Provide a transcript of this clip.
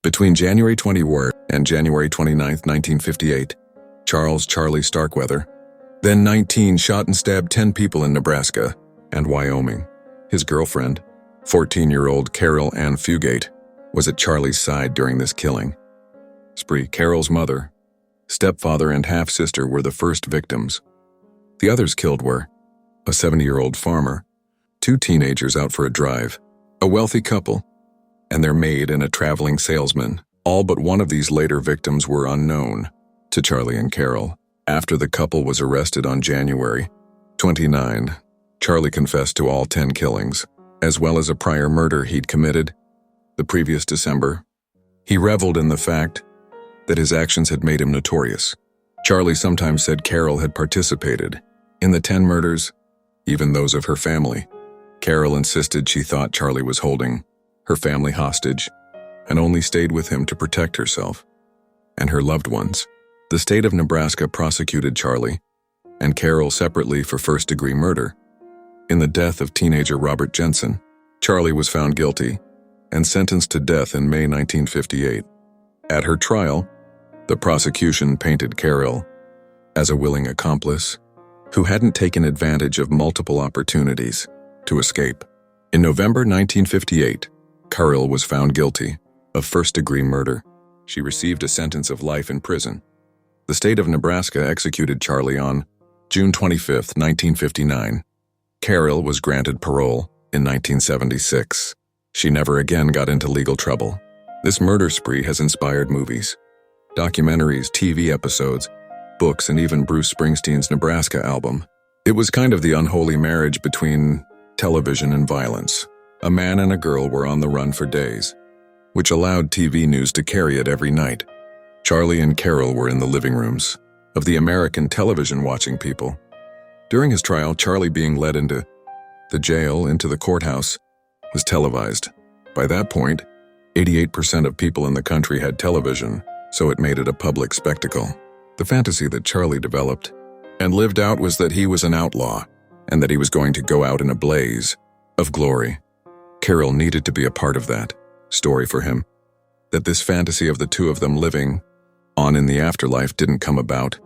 Between January 24 and January 29, 1958, Charlie Starkweather, then 19, shot and stabbed 10 people in Nebraska and Wyoming. His girlfriend, 14-year-old Carol Ann Fugate, was at Charlie's side during this killing spree. Carol's mother, stepfather, and half-sister were the first victims. The others killed were a 70-year-old farmer, 2 teenagers out for a drive, a wealthy couple, and their maid and a traveling salesman. All but one of these later victims were unknown to Charlie and Carol. After the couple was arrested on January 29, Charlie confessed to all 10 killings, as well as a prior murder he'd committed the previous December. He reveled in the fact that his actions had made him notorious. Charlie sometimes said Carol had participated in the 10 murders, even those of her family. Carol insisted she thought Charlie was holding her family hostage and only stayed with him to protect herself and her loved ones. The state of Nebraska prosecuted Charlie and Carol separately for first-degree murder. In the death of teenager Robert Jensen, Charlie was found guilty and sentenced to death in May 1958. At her trial, the prosecution painted Carol as a willing accomplice who hadn't taken advantage of multiple opportunities to escape. In November 1958, Carol was found guilty of first-degree murder. She received a sentence of life in prison. The state of Nebraska executed Charlie on June 25, 1959. Carol was granted parole in 1976. She never again got into legal trouble. This murder spree has inspired movies, documentaries, TV episodes, books, and even Bruce Springsteen's Nebraska album. It was kind of the unholy marriage between television and violence. A man and a girl were on the run for days, which allowed TV news to carry it every night. Charlie and Carol were in the living rooms of the American television-watching people. During his trial, Charlie being led into the jail, into the courthouse, was televised. By that point, 88% of people in the country had television, so it made it a public spectacle. The fantasy that Charlie developed and lived out was that he was an outlaw and that he was going to go out in a blaze of glory. Carol needed to be a part of that story for him. That this fantasy of the two of them living on in the afterlife didn't come about